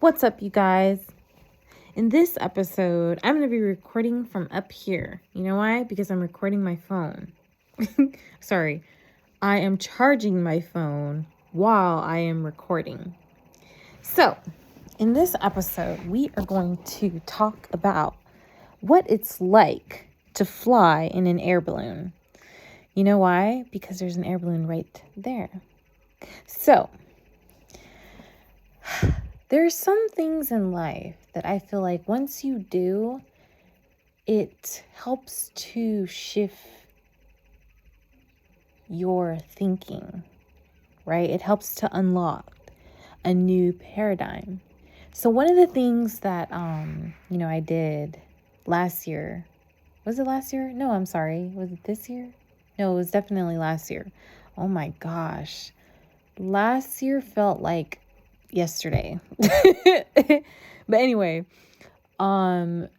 What's up, you guys? In this episode, I'm going to be recording from up here. You know why? Because I'm recording my phone. Sorry. I am charging my phone while I am recording. So, in this episode, we are going to talk about what it's like to fly in an air balloon. You know why? Because there's an air balloon right there. So, there's some things in life that I feel like once you do, it helps to shift your thinking, right? It helps to unlock a new paradigm. So one of the things that, I did last year, was it last year? No, I'm sorry. Was it this year? No, it was definitely last year. Oh my gosh. Last year felt like yesterday. But anyway, and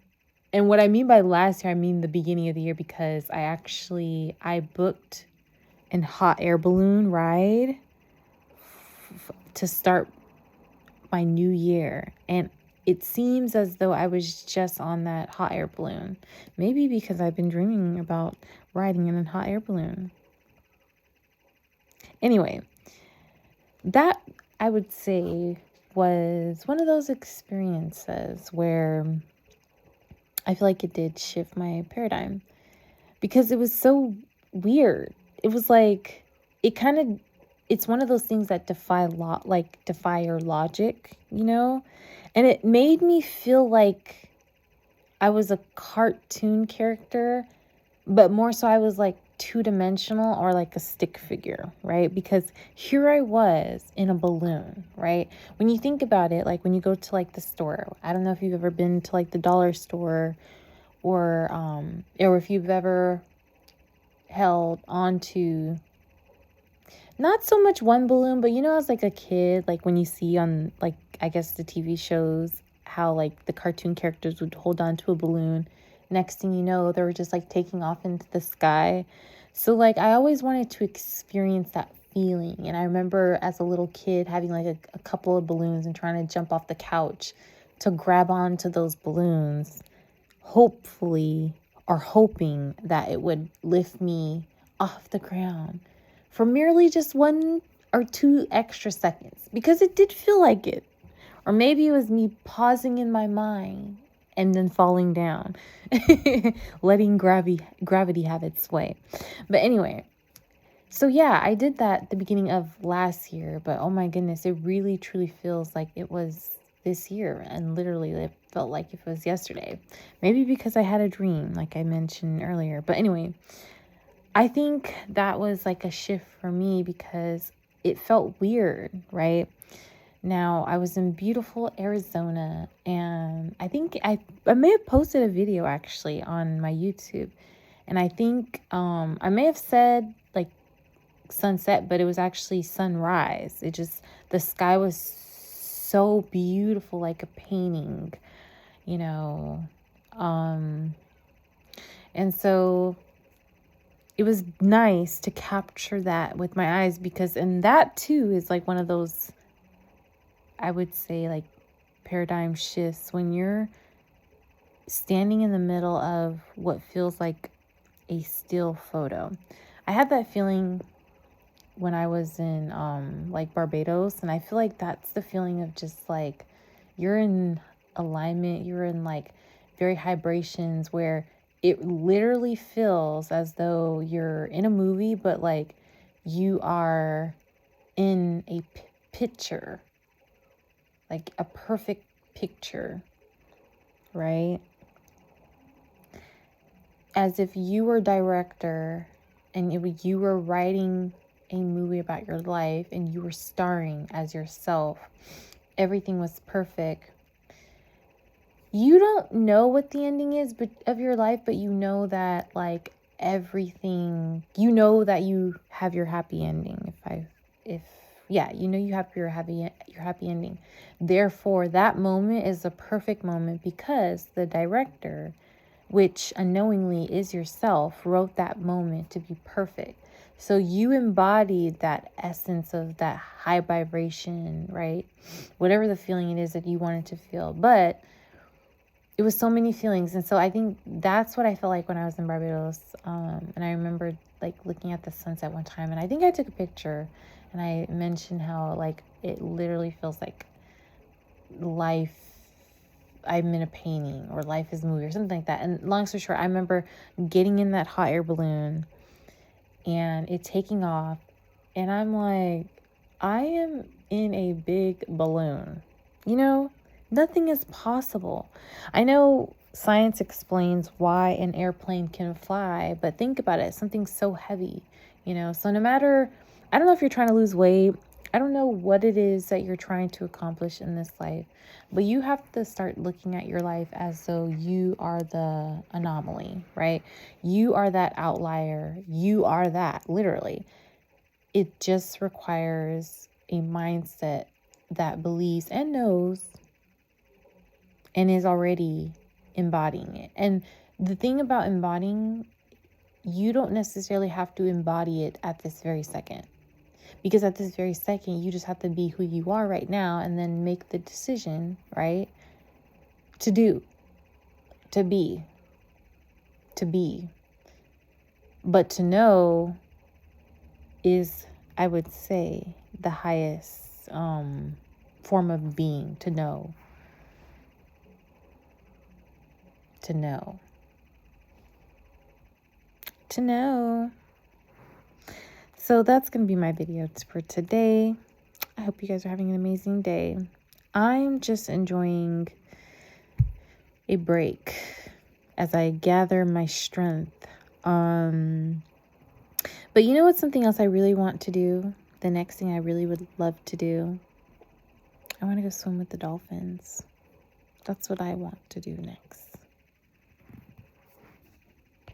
what I mean by last year, I mean the beginning of the year, because I booked an hot air balloon ride to start my new year. And it seems as though I was just on that hot air balloon. Maybe because I've been dreaming about riding in a hot air balloon. Anyway, that I would say was one of those experiences where I feel like it did shift my paradigm, because it was so weird. It was like, it's one of those things that defy your logic, and it made me feel like I was a cartoon character, but more so I was like two-dimensional, or like a stick figure, right? Because here I was in a balloon, right? When you think about it, like when you go to like the store, I don't know if you've ever been to like the dollar store, or if you've ever held onto not so much one balloon, but as like a kid, like when you see on like, I guess the TV shows, how like the cartoon characters would hold on to a balloon. Next thing you know, they were just like taking off into the sky. So like I always wanted to experience that feeling. And I remember as a little kid having like a couple of balloons and trying to jump off the couch to grab onto those balloons, hopefully, or hoping that it would lift me off the ground for merely just 1 or 2 extra seconds, because it did feel like it. Or maybe it was me pausing in my mind and then falling down, letting gravity have its way. But anyway, so yeah, I did that at the beginning of last year, but oh my goodness, it really truly feels like it was this year, and literally it felt like it was yesterday. Maybe because I had a dream, like I mentioned earlier. But anyway, I think that was like a shift for me, because it felt weird, right? Now, I was in beautiful Arizona, and I think I may have posted a video actually on my YouTube, and I think I may have said like sunset, but it was actually sunrise. The sky was so beautiful, like a painting, and so it was nice to capture that with my eyes, because, and that too is like one of those, I would say, like paradigm shifts when you're standing in the middle of what feels like a still photo. I had that feeling when I was in like Barbados, and I feel like that's the feeling of just like you're in alignment, you're in like very vibrations, where it literally feels as though you're in a movie, but like you are in a picture, like a perfect picture, right? As if you were director and you were writing a movie about your life, and you were starring as yourself. Everything was perfect. You don't know what the ending is of your life, but you know that like everything, you know that you have your happy ending. You have your happy ending. Therefore, that moment is the perfect moment, because the director, which unknowingly is yourself, wrote that moment to be perfect. So you embodied that essence of that high vibration, right? Whatever the feeling it is that you wanted to feel. But it was so many feelings. And so I think that's what I felt like when I was in Barbados. And I remember like looking at the sunset one time, and I think I took a picture, and I mentioned how like it literally feels like life, I'm in a painting, or life is a movie, or something like that. And long story short, I remember getting in that hot air balloon and it taking off, and I'm like, I am in a big balloon. You know, nothing is possible. I know science explains why an airplane can fly, but think about it, something so heavy, you know. So no matter, I don't know if you're trying to lose weight, I don't know what it is that you're trying to accomplish in this life, but you have to start looking at your life as though you are the anomaly, right? You are that outlier. You are that, literally. It just requires a mindset that believes and knows and is already embodying it. And the thing about embodying, you don't necessarily have to embody it at this very second. Because at this very second, you just have to be who you are right now, and then make the decision, right? To do, to be. But to know is, I would say, the highest form of being. To know. To know. To know. So that's going to be my video for today. I hope you guys are having an amazing day. I'm just enjoying a break as I gather my strength. But you know what's something else I really want to do? The next thing I really would love to do? I want to go swim with the dolphins. That's what I want to do next.